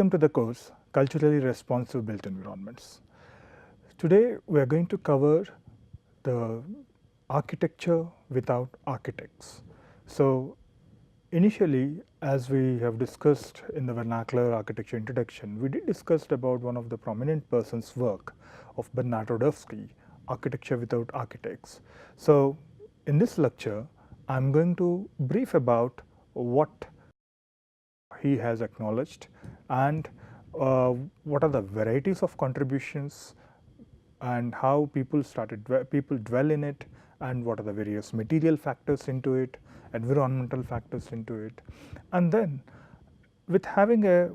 Welcome to the course Culturally Responsive Built Environments. Today we are going to cover the architecture without architects. So initially, as we have discussed in the vernacular architecture introduction, we did discuss about one of the prominent person's work of Bernard Roorkee, Architecture Without Architects. So in this lecture, I am going to brief about what he has acknowledged and what are the varieties of contributions and how people dwell in it, and what are the various material factors into it, environmental factors into it. And then with having a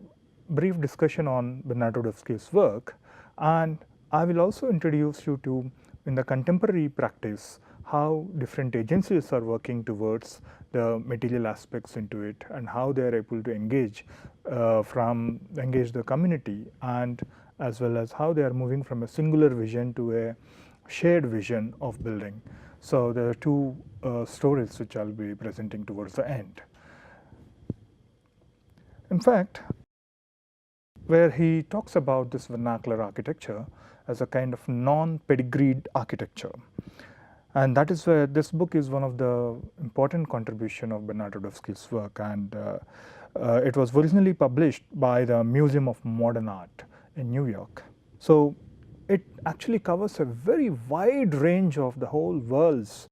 brief discussion on Bernard Roorkee's work, and I will also introduce you to, in the contemporary practice, how different agencies are working towards the material aspects into it and how they are able to engage the community, and as well as how they are moving from a singular vision to a shared vision of building. So there are two stories which I'll be presenting towards the end. In fact, where he talks about this vernacular architecture as a kind of non-pedigreed architecture. And that is where this book is one of the important contribution of Bernard Roorkee's work, and it was originally published by the Museum of Modern Art in New York. So it actually covers a very wide range of the whole world's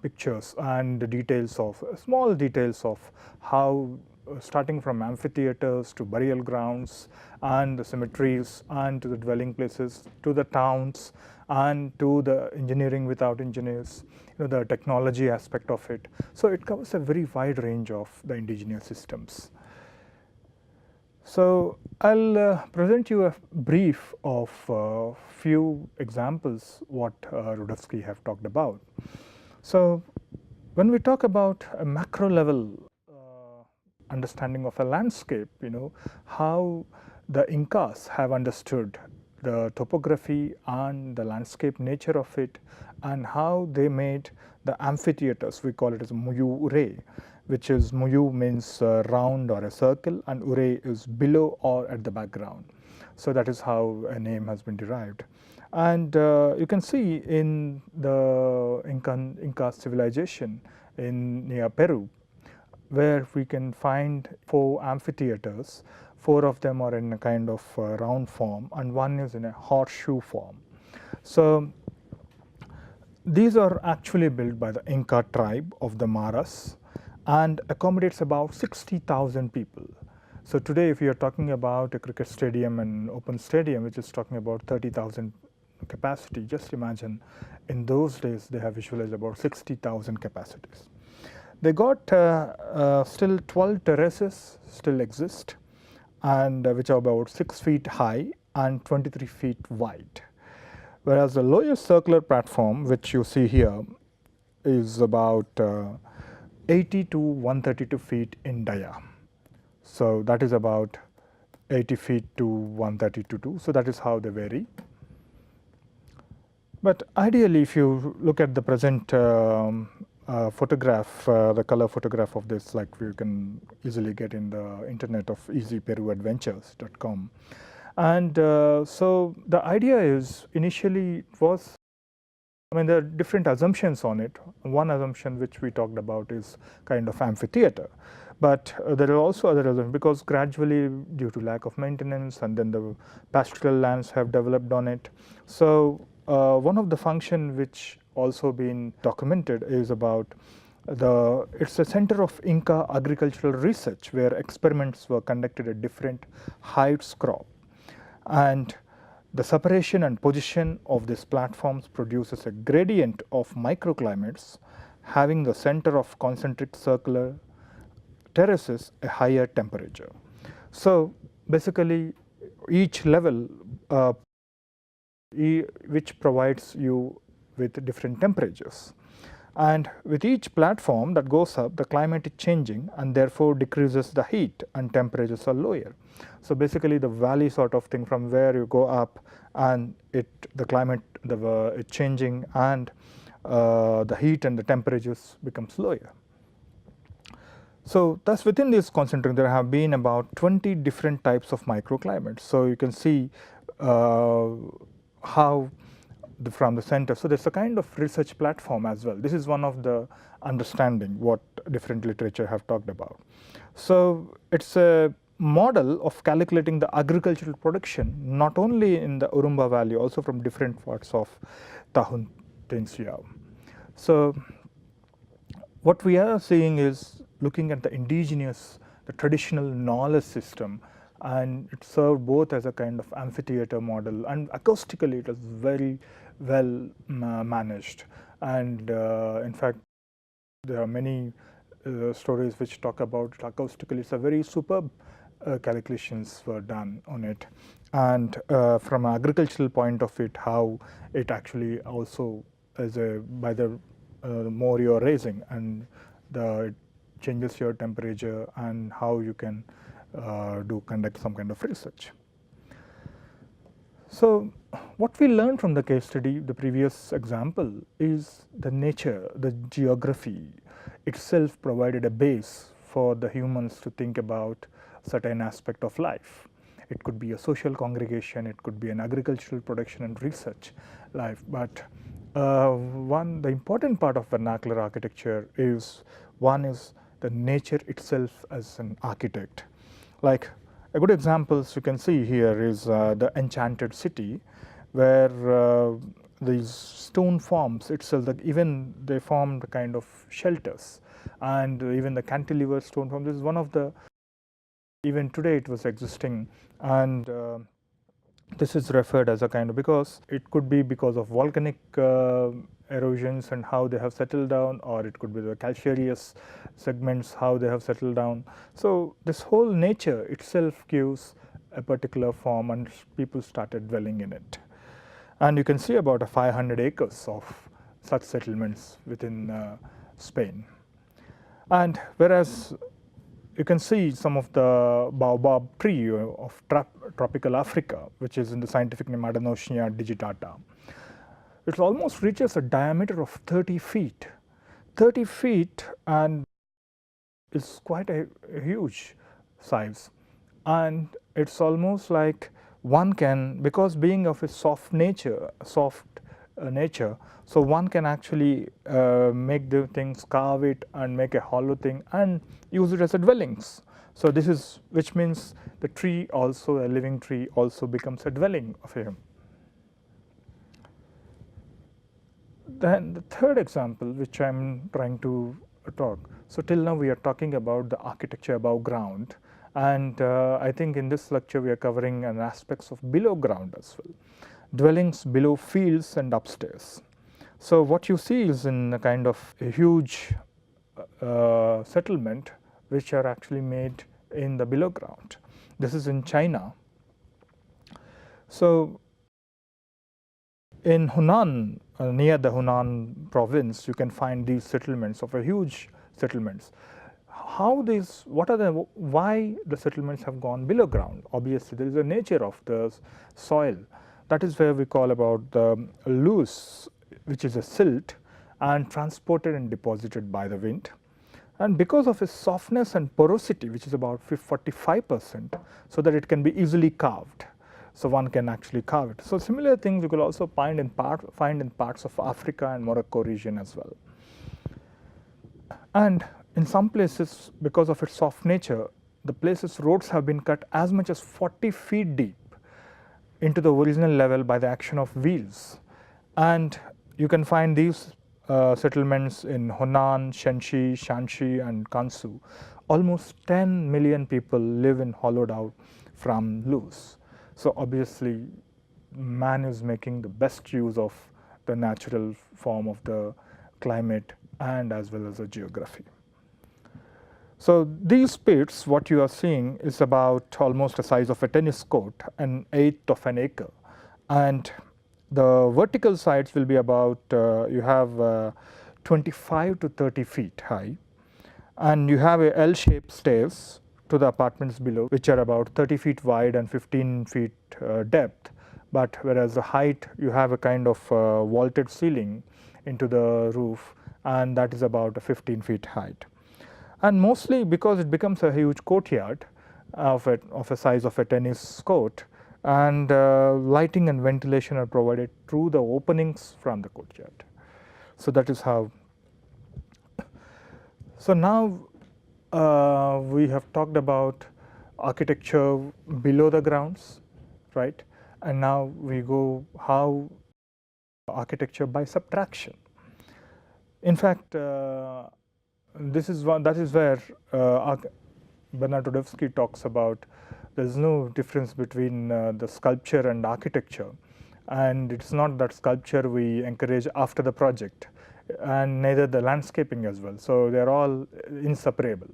pictures and the details of small details of how starting from amphitheaters to burial grounds and the cemeteries and to the dwelling places to the towns and to the engineering without engineers, the technology aspect of it. So it covers a very wide range of the indigenous systems. So I'll present you a brief of few examples what Roorkee have talked about. So when we talk about a macro level understanding of a landscape, how the Incas have understood the topography and the landscape nature of it, and how they made the amphitheaters. We call it as muyu ure, which is muyu means round or a circle, and ure is below or at the background. So that is how a name has been derived. And you can see in the Inca civilization near Peru, where we can find 4 amphitheaters. 4 of them are in a kind of round form, and one is in a horseshoe form. So these are actually built by the Inca tribe of the Maras and accommodates about 60,000 people. So today, if you are talking about a cricket stadium and open stadium, which is talking about 30,000 capacity, just imagine in those days they have visualized about 60,000 capacities. They got still 12 terraces still exist, and which are about 6 feet high and 23 feet wide. Whereas the lowest circular platform, which you see here, is about 80 to 132 feet in dia. So that is about 80 feet to 132. So that is how they vary. But ideally, if you look at the present photograph, the color photograph of this, like you can easily get in the internet of easyperuadventures.com. And so the idea is, initially it was, there are different assumptions on it. One assumption which we talked about is kind of amphitheater. But there are also other assumptions, because gradually, due to lack of maintenance, and then the pastoral lands have developed on it. So one of the function which also been documented is about it's a center of Inca agricultural research, where experiments were conducted at different heights crop, and the separation and position of these platforms produces a gradient of microclimates, having the center of concentric circular terraces a higher temperature. So basically, each level which provides you with different temperatures, and with each platform that goes up, the climate is changing, and therefore decreases the heat and temperatures are lower. So basically, the valley sort of thing, from where you go up and the climate is changing, and the heat and the temperatures becomes lower. So thus within this concentric there have been about 20 different types of microclimates. So you can see how from the center. So there's a kind of research platform as well. This is one of the understanding what different literature have talked about. So it's a model of calculating the agricultural production not only in the Urumba Valley, also from different parts of Tahun Tensiao. So what we are seeing is looking at the indigenous, the traditional knowledge system, and it served both as a kind of amphitheater model, and acoustically it was very well managed. And in fact, there are many stories which talk about it acoustically. It's a very superb calculations were done on it, and from an agricultural point of it, how it actually also is a by the more you are raising, and it changes your temperature and how you can conduct some kind of research. So what we learned from the case study, the previous example, is the nature, the geography itself provided a base for the humans to think about certain aspect of life. It could be a social congregation, it could be an agricultural production and research life, but the important part of vernacular architecture is the nature itself as an architect. Like a good examples you can see here is the enchanted city, where these stone forms itself, even they formed kind of shelters, and even the cantilever stone form. This is one of the, even today it was existing, and this is referred as a kind of, because it could be because of volcanic erosions and how they have settled down, or it could be the calcareous segments, how they have settled down. So this whole nature itself gives a particular form, and people started dwelling in it. And you can see about 500 acres of such settlements within Spain. And whereas you can see some of the baobab tree of tropical Africa, which is in the scientific name Adenosia digitata. It almost reaches a diameter of 30 feet. 30 feet, and it's quite a huge size. And it's almost like one can, because being of a soft nature, so one can actually make the things, carve it and make a hollow thing and use it as a dwellings. So this is, which means the tree also, a living tree also becomes a dwelling of him. Then the third example which I'm trying to talk. So till now we are talking about the architecture above ground, and I think in this lecture we are covering an aspects of below ground as well. Dwellings below fields and upstairs. So what you see is in a kind of a huge settlement which are actually made in the below ground. This is in China. So in Hunan, near the Hunan province, you can find these settlements of a huge settlements. How these, why the settlements have gone below ground? Obviously, there is a nature of the soil. That is where we call about the loose, which is a silt, and transported and deposited by the wind. And because of its softness and porosity, which is about 45%, so that it can be easily carved. So one can actually carve it. So similar things you could also find in parts of Africa and Morocco region as well. And in some places, because of its soft nature, the places roads have been cut as much as 40 feet deep into the original level by the action of wheels. And you can find these settlements in Hunan, Shanxi, and Gansu. Almost 10 million people live in hollowed out from loose. So obviously, man is making the best use of the natural form of the climate and as well as the geography. So these pits, what you are seeing is about almost the size of a tennis court, an eighth of an acre. And the vertical sides will be about, you have 25 to 30 feet high. And you have a L-shaped stairs to the apartments below, which are about 30 feet wide and 15 feet depth. But whereas the height, you have a kind of vaulted ceiling into the roof, and that is about 15 feet height. and mostly because it becomes a huge courtyard of a size of a tennis court, and lighting and ventilation are provided through the openings from the courtyard. So that is how. So now we have talked about architecture below the grounds, right? And now we go how architecture by subtraction. In fact, that is where Bernard Rudowski talks about there is no difference between the sculpture and architecture, and it's not that sculpture we encourage after the project, and neither the landscaping as well. So they are all inseparable.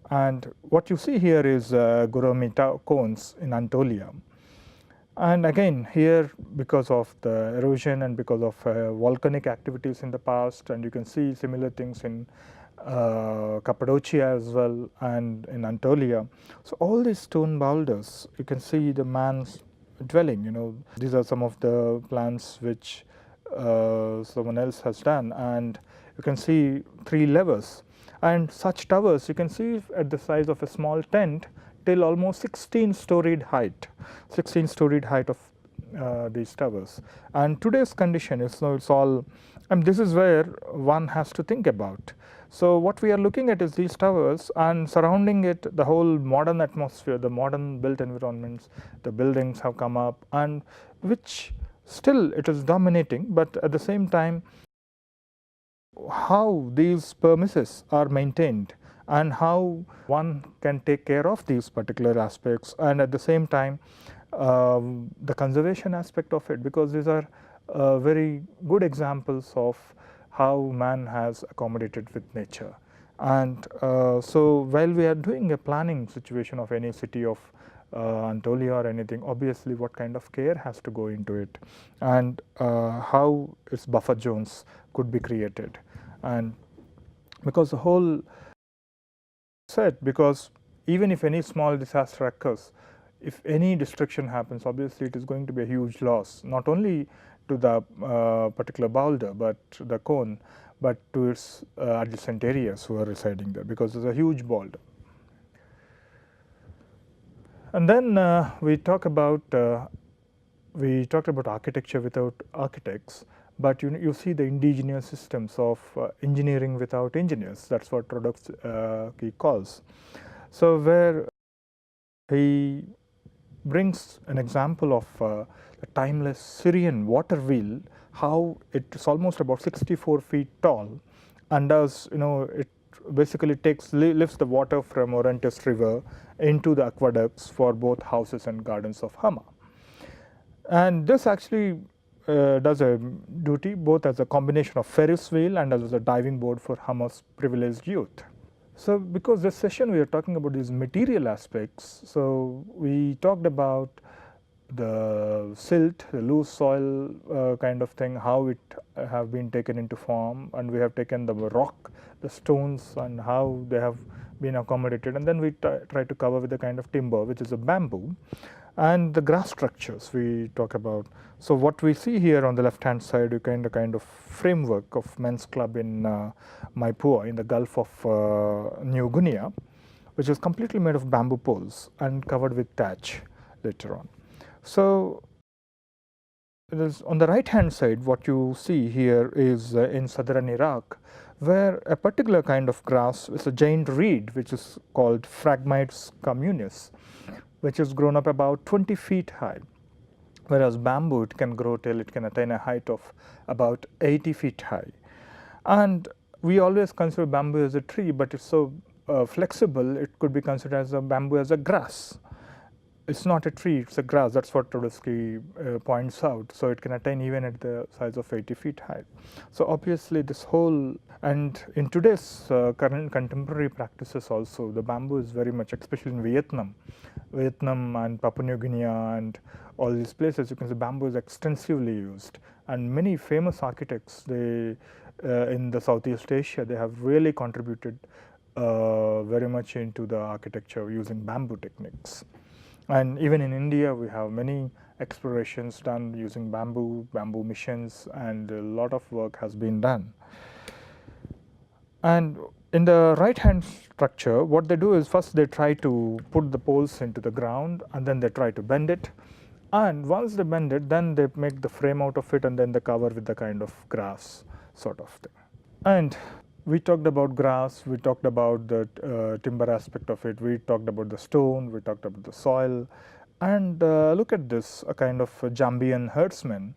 And what you see here is Gurumi cones in Anatolia. And again, here, because of the erosion and because of volcanic activities in the past, and you can see similar things in Cappadocia as well and in Anatolia. So all these stone boulders, you can see the man's dwelling. You know, these are some of the plans which someone else has done, and you can see 3 levels. And such towers you can see at the size of a small tent till almost 16-storied height, 16-storied height of these towers. And today's condition is, so it's all, and this is where one has to think about. So what we are looking at is these towers, and surrounding it the whole modern atmosphere, the modern built environments, the buildings have come up, and which still it is dominating, but at the same time how these premises are maintained and how one can take care of these particular aspects, and at the same time the conservation aspect of it, because these are very good examples of how man has accommodated with nature. And so while we are doing a planning situation of any city of Anatolia or anything, obviously what kind of care has to go into it, and how its buffer zones could be created. And because the whole set, because even if any small disaster occurs, if any destruction happens, obviously it is going to be a huge loss, not only to the particular boulder, but the cone, but to its adjacent areas who are residing there, because it's a huge boulder. And then we talked about architecture without architects, but you see the indigenous systems of engineering without engineers. That's what Rudowski calls. So where he brings an example of a timeless Syrian waterwheel, how it is almost about 64 feet tall, and does, it basically lifts the water from Orontes River into the aqueducts for both houses and gardens of Hama. And this actually does a duty both as a combination of Ferris wheel and as a diving board for Hama's privileged youth. So because this session we are talking about these material aspects, so we talked about the silt, the loose soil kind of thing, how it have been taken into form, and we have taken the rock, the stones, and how they have been accommodated, and then we try to cover with the kind of timber, which is a bamboo, and the grass structures we talk about. So what we see here on the left hand side, you kind of framework of men's club in Maipua in the Gulf of New Guinea, which is completely made of bamboo poles and covered with thatch later on. So on the right hand side, what you see here is in southern Iraq, where a particular kind of grass is a giant reed, which is called Phragmites communis, which is grown up about 20 feet high, whereas bamboo, it can grow till it can attain a height of about 80 feet high. And we always consider bamboo as a tree, but it's so flexible, it could be considered as a bamboo as a grass. It's not a tree, it's a grass. That's what Rudowski points out. So it can attain even at the size of 80 feet high. So obviously this whole, and in today's current contemporary practices also, the bamboo is very much, especially in Vietnam and Papua New Guinea and all these places, you can see bamboo is extensively used. And many famous architects, they in the Southeast Asia, they have really contributed very much into the architecture using bamboo techniques. And even in India, we have many explorations done using bamboo missions, and a lot of work has been done. And in the right hand structure, what they do is first they try to put the poles into the ground, and then they try to bend it, and once they bend it, then they make the frame out of it, and then they cover with the kind of grass sort of thing. And we talked about grass, we talked about the timber aspect of it, we talked about the stone, we talked about the soil, and look at this, a kind of a Jambian herdsman.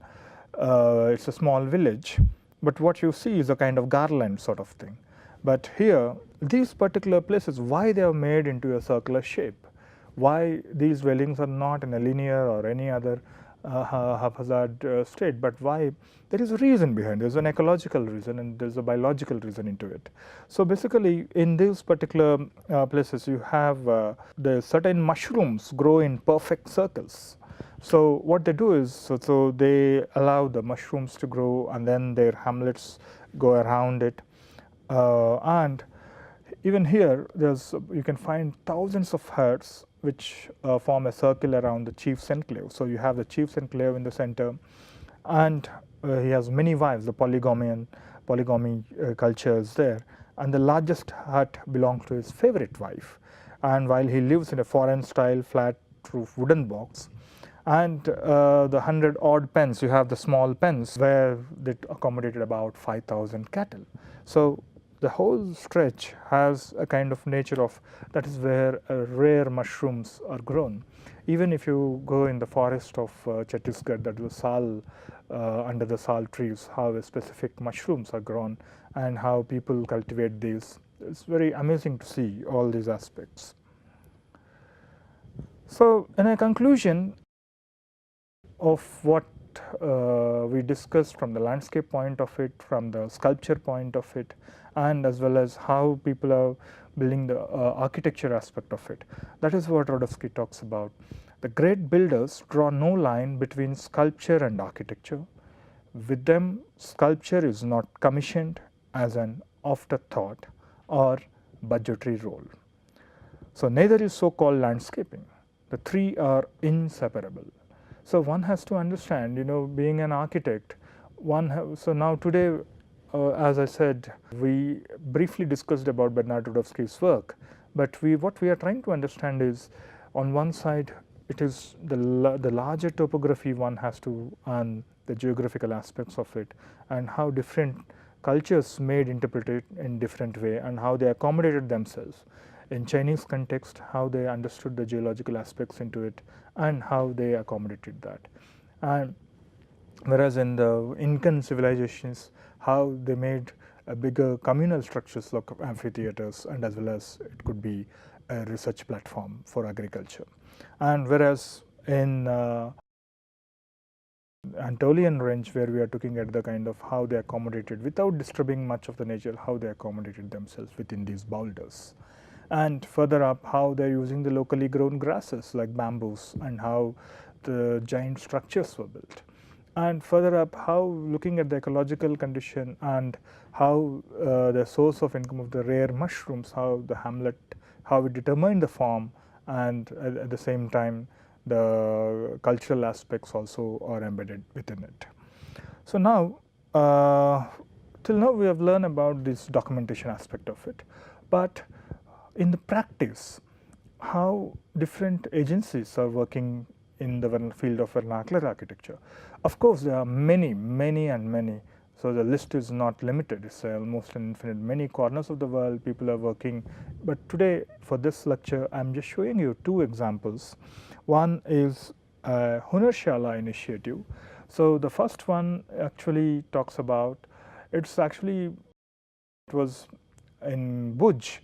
It's a small village, but what you see is a kind of garland sort of thing. But here, these particular places, why they are made into a circular shape, why these dwellings are not in a linear or any other haphazard state, but why there is a reason behind. There's an ecological reason and there's a biological reason into it. So basically, in these particular places, you have the certain mushrooms grow in perfect circles. So what they do is, so they allow the mushrooms to grow, and then their hamlets go around it, and even here, you can find thousands of herds which form a circle around the chief's enclave. So you have the chief's enclave in the center, and he has many wives. The polygamy culture is there, and the largest hut belongs to his favorite wife. And while he lives in a foreign-style flat-roof wooden box, and the 100-odd pens, you have the small pens where they accommodated about 5,000 cattle. So the whole stretch has a kind of nature of, that is where rare mushrooms are grown. Even if you go in the forest of Chhattisgarh, that is sal, under the sal trees, how specific mushrooms are grown and how people cultivate these. It's very amazing to see all these aspects. So in a conclusion of what we discussed from the landscape point of it, from the sculpture point of it, and as well as how people are building the architecture aspect of it. That is what Rodowsky talks about. The great builders draw no line between sculpture and architecture. With them, sculpture is not commissioned as an afterthought or budgetary role. So neither is so-called landscaping. The three are inseparable. So one has to understand, being an architect, so now today, as I said, we briefly discussed about Bernard Rodowsky's work, but what we are trying to understand is, on one side, it is the larger topography one has to, and the geographical aspects of it, and how different cultures made interpret it in different way, and how they accommodated themselves. In Chinese context, how they understood the geological aspects into it, and how they accommodated that. And whereas in the Incan civilizations, how they made a bigger communal structures like amphitheaters, and as well as it could be a research platform for agriculture. And whereas in Anatolian range, where we are looking at the kind of how they accommodated without disturbing much of the nature, how they accommodated themselves within these boulders. And further up, how they're using the locally grown grasses like bamboos, and how the giant structures were built. And further up, how looking at the ecological condition and how the source of income of the rare mushrooms, how the hamlet, how it determined the form, and at the same time the cultural aspects also are embedded within it. So now, till now we have learned about this documentation aspect of it, but in the practice, how different agencies are working in the field of vernacular architecture. Of course, there are many, and many. So the list is not limited. It's almost an infinite. Many corners of the world, people are working. But today, for this lecture, I'm just showing you two examples. One is a Hunarshala initiative. So the first one actually talks about, it was in Bhuj,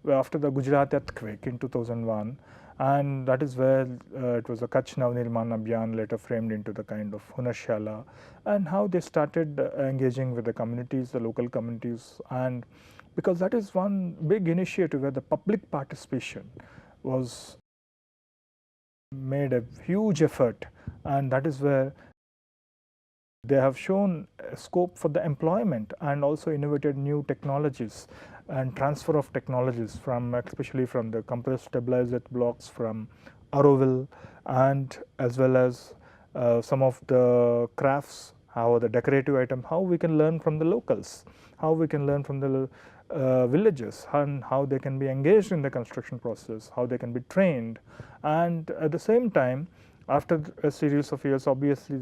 after the Gujarat earthquake in 2001, and that is where it was a Kutch Navnirman Abhiyan, later framed into the kind of Hunarshala, and how they started engaging with the communities, the local communities, and because that is one big initiative where the public participation was made a huge effort, and that is where they have shown scope for the employment and also innovated new technologies and transfer of technologies from, especially from the compressed stabilized blocks from Auroville, and as well as some of the crafts, how the decorative item, how we can learn from the locals, how we can learn from the villagers and how they can be engaged in the construction process, how they can be trained, and at the same time, after a series of years, obviously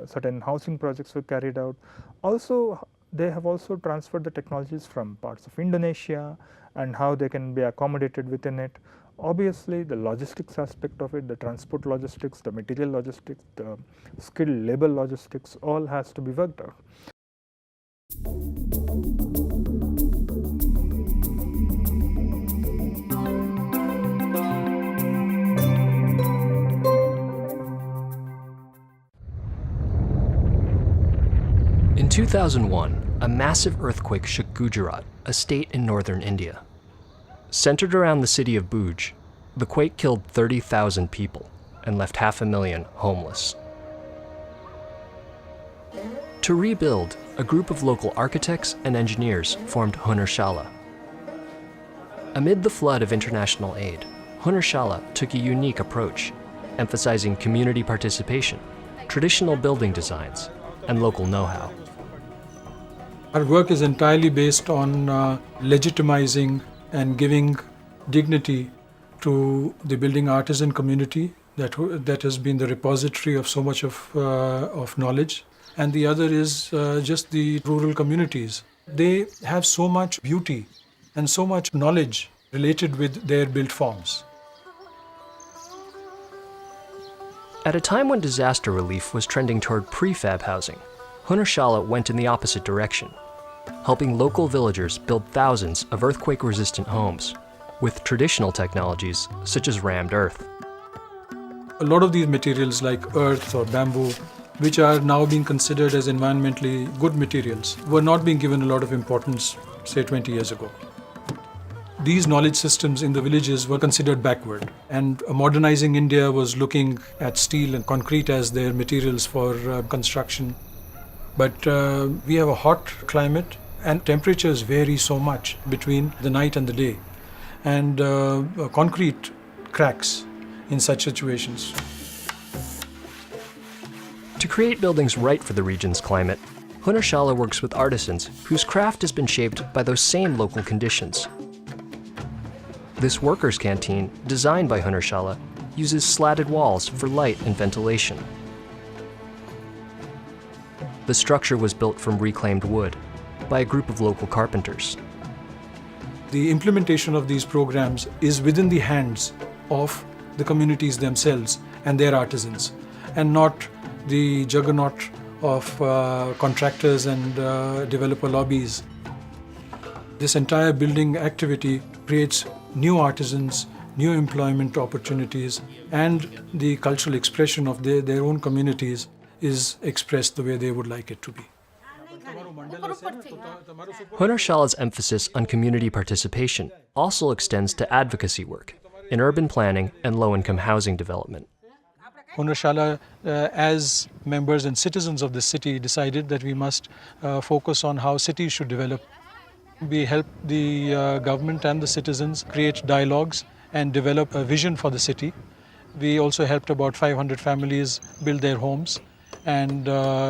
certain housing projects were carried out. Also, they have also transferred the technologies from parts of Indonesia and how they can be accommodated within it. Obviously, the logistics aspect of it, the transport logistics, the material logistics, the skilled labor logistics, all has to be worked out. In 2001, a massive earthquake shook Gujarat, a state in northern India. Centered around the city of Bhuj, the quake killed 30,000 people and left 500,000 homeless. To rebuild, a group of local architects and engineers formed Hunarshala. Amid the flood of international aid, Hunarshala took a unique approach, emphasizing community participation, traditional building designs, and local know-how. Our work is entirely based on legitimizing and giving dignity to the building artisan community that has been the repository of so much of knowledge. And the other is just the rural communities. They have so much beauty and so much knowledge related with their built forms. At a time when disaster relief was trending toward prefab housing, Hunarshala went in the opposite direction, helping local villagers build thousands of earthquake-resistant homes with traditional technologies such as rammed earth. A lot of these materials like earth or bamboo, which are now being considered as environmentally good materials, were not being given a lot of importance, say 20 years ago. These knowledge systems in the villages were considered backward, and modernizing India was looking at steel and concrete as their materials for construction. But we have a hot climate and temperatures vary so much between the night and the day. And concrete cracks in such situations. To create buildings right for the region's climate, Hunarshala works with artisans whose craft has been shaped by those same local conditions. This workers' canteen, designed by Hunarshala, uses slatted walls for light and ventilation. The structure was built from reclaimed wood by a group of local carpenters. The implementation of these programs is within the hands of the communities themselves and their artisans, and not the juggernaut of contractors and developer lobbies. This entire building activity creates new artisans, new employment opportunities, and the cultural expression of their own communities is expressed the way they would like it to be. Hunarshala's emphasis on community participation also extends to advocacy work in urban planning and low-income housing development. Hunarshala, as members and citizens of the city, decided that we must focus on how cities should develop. We help the government and the citizens create dialogues and develop a vision for the city. We also helped about 500 families build their homes and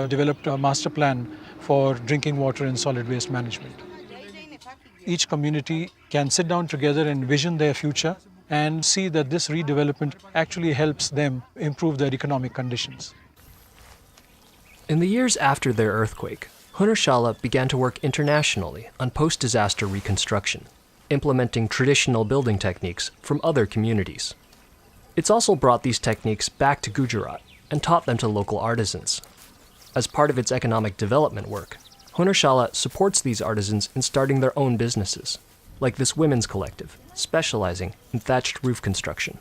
developed a master plan for drinking water and solid waste management. Each community can sit down together and vision their future and see that this redevelopment actually helps them improve their economic conditions. In the years after their earthquake, Hunarshala began to work internationally on post-disaster reconstruction, implementing traditional building techniques from other communities. It's also brought these techniques back to Gujarat and taught them to local artisans. As part of its economic development work, Hunarshala supports these artisans in starting their own businesses, like this women's collective, specializing in thatched roof construction.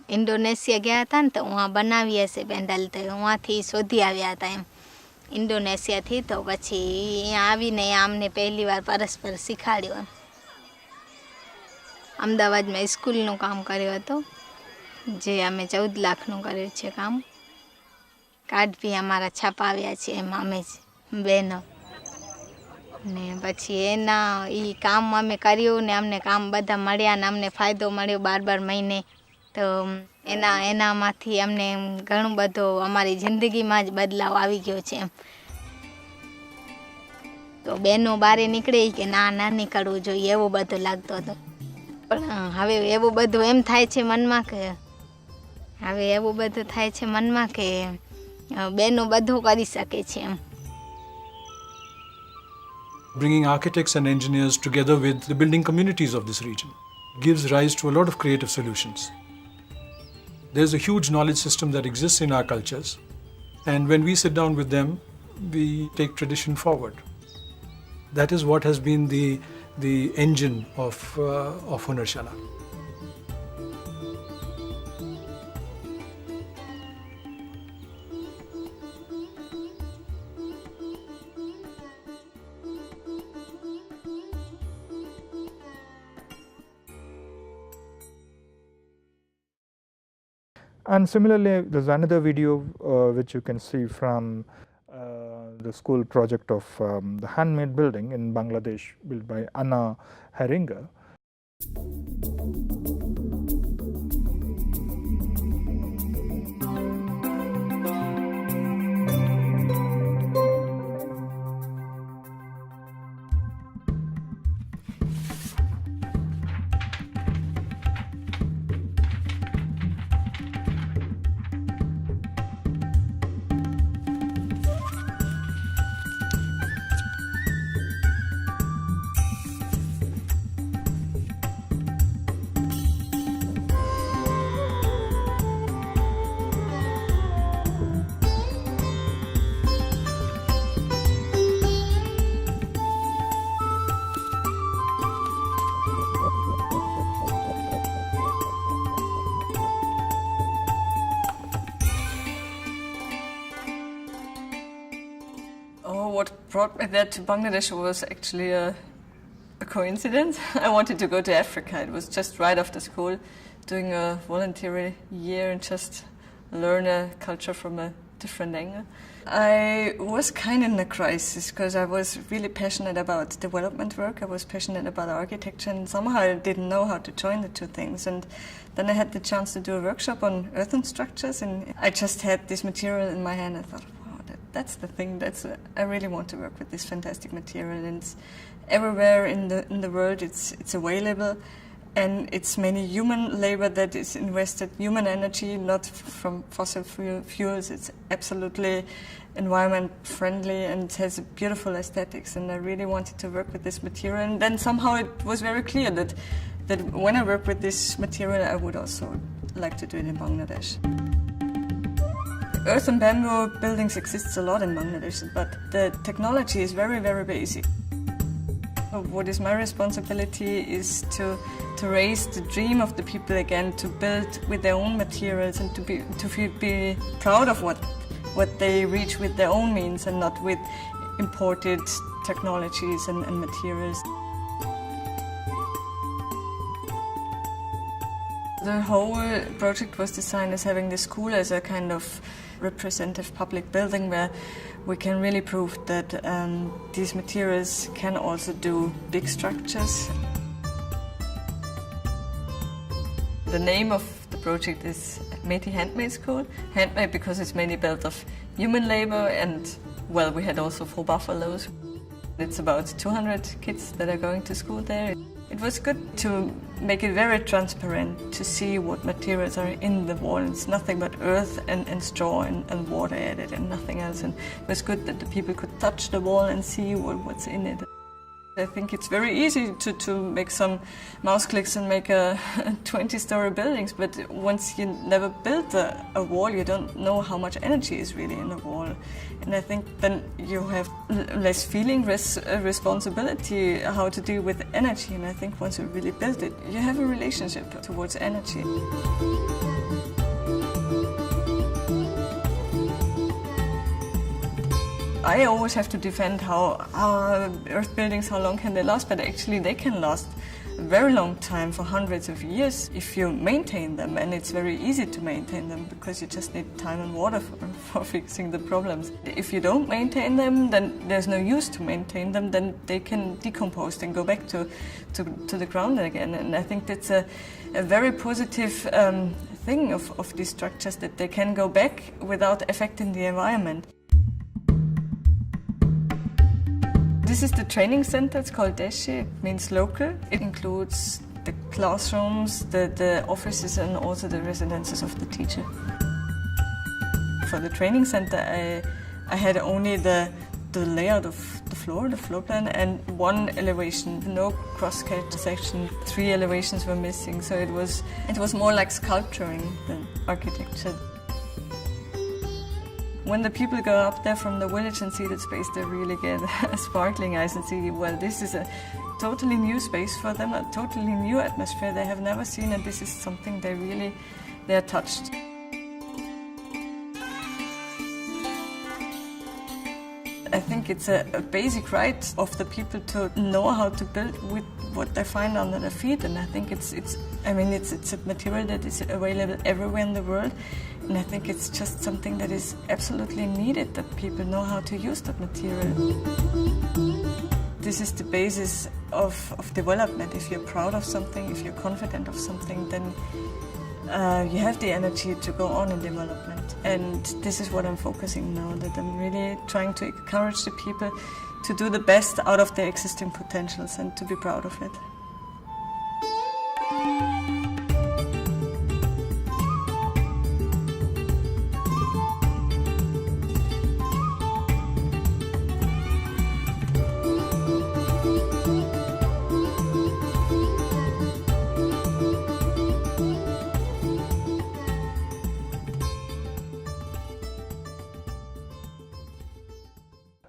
Indonesia ગયા હતા ને તો વहाँ બનાવી હશે pedal તો વहाँથી શોધી આવ્યા હતા એમ ઇન્ડોનેશિયાથી તો પછી અહીંયા આવીને અમને પહેલી વાર પરસ્પર શીખવાડ્યું એમ અમદાવાદમાં સ્કૂલનું કામ કર્યું હતું જે અમે 14 લાખનું કર્યું છે કામ કાર્ડ બી અમારા છપાવ્યા છે એમ અમે બહેનો ને પછી એના એ કામ અમે કર્યું ને અમને કામ બધા મળ્યા ને અમને ફાયદો મળ્યો 12 મહિને તો એનામાંથી અમને ઘણું બધો અમારી જિંદગીમાં જ બદલાવ આવી ગયો છે એમ તો બહેનો બારે નીકળે કે ના નીકળવું જોઈએ એવું બધું લાગતું હતું. પણ હવે એવું બધું એમ થાય છે મનમાં કે બહેનો બધું કરી શકે છે એમ. Bringing architects and engineers together with the building communities of this region gives rise to a lot of creative solutions. There's a huge knowledge system that exists in our cultures, and when we sit down with them, we take tradition forward. That is what has been the engine of Hunarshala. And similarly, there's another video which you can see from the school project of the handmade building in Bangladesh built by Anna Heringer. What brought me there to Bangladesh was actually a coincidence. I wanted to go to Africa. It was just right after school, doing a voluntary year and just learn a culture from a different angle. I was kind of in a crisis because I was really passionate about development work. I was passionate about architecture, and somehow I didn't know how to join the two things. And then I had the chance to do a workshop on earthen structures, and I just had this material in my hand. I thought, wow, that's the thing. I really want to work with this fantastic material, and it's everywhere in the world. It's available. And it's mainly human labor that is invested, human energy, not from fossil fuels. It's absolutely environment friendly and has beautiful aesthetics. And I really wanted to work with this material. And then somehow it was very clear that when I work with this material, I would also like to do it in Bangladesh. Earth and bamboo buildings exists a lot in Bangladesh, but the technology is very, very basic. What is my responsibility is to raise the dream of the people again, to build with their own materials and to be proud of what they reach with their own means and not with imported technologies and materials. The whole project was designed as having the school as a kind of representative public building where we can really prove that these materials can also do big structures. The name of the project is Meti Handmade School. Handmade because it's mainly built of human labor, and well, we had also 4 buffaloes. It's about 200 kids that are going to school there. It was good to make it very transparent, to see what materials are in the wall. It's nothing but earth and straw and water added and nothing else. And it was good that the people could touch the wall and see what's in it. I think it's very easy to make some mouse clicks and make a 20-story buildings, but once you never built a wall, you don't know how much energy is really in a wall. And I think then you have less feeling, responsibility how to deal with energy. And I think once you really build it, you have a relationship towards energy. I always have to defend how earth buildings, how long can they last, but actually they can last a very long time, for hundreds of years, if you maintain them. And it's very easy to maintain them because you just need time and water for fixing the problems. If you don't maintain them, then there's no use to maintain them, then they can decompose and go back to the ground again. And I think that's a very positive thing of these structures, that they can go back without affecting the environment. This This is the training center. It's called Deshe. It means local. It includes the classrooms, the offices, and also the residences of the teacher. For the training center, I had only the layout of the floor plan, and one elevation, no cross-cut section. 3 elevations were missing, so it was more like sculpturing than architecture. When the people go up there from the village and see that space, they really get sparkling eyes and see, well, this is a totally new space for them, a totally new atmosphere they have never seen, and this is something they're touched. I think it's a basic right of the people to know how to build with what they find under their feet, and I think it's a material that is available everywhere in the world, and I think it's just something that is absolutely needed, that people know how to use that material. This is the basis of development. If you're proud of something, if you're confident of something, then you have the energy to go on in development. And this is what I'm focusing now, that I'm really trying to encourage the people to do the best out of their existing potentials and to be proud of it.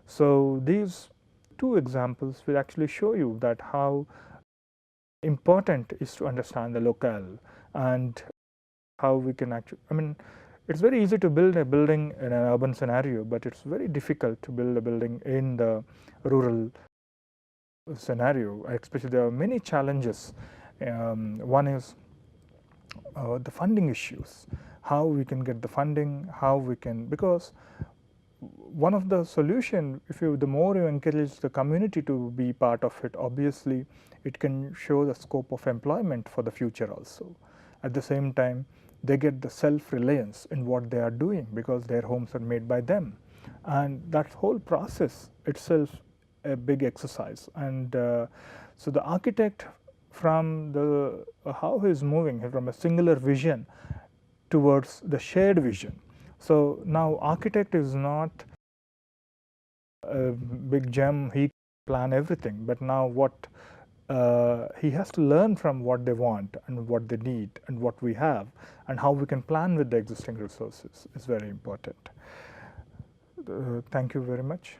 So these 2 examples will actually show you that how important is to understand the locale and how we can actually, it's very easy to build a building in an urban scenario, but it's very difficult to build a building in the rural scenario. Especially there are many challenges. One is the funding issues, how we can get the funding, how we can, because one of the solution, the more you encourage the community to be part of it, obviously it can show the scope of employment for the future also. At the same time, they get the self-reliance in what they are doing because their homes are made by them, and that whole process itself a big exercise. And so the architect, from how he is moving from a singular vision towards the shared vision. So now architect is not a big gem, he plan everything, but now what he has to learn from what they want and what they need and what we have, and how we can plan with the existing resources is very important. Thank you very much.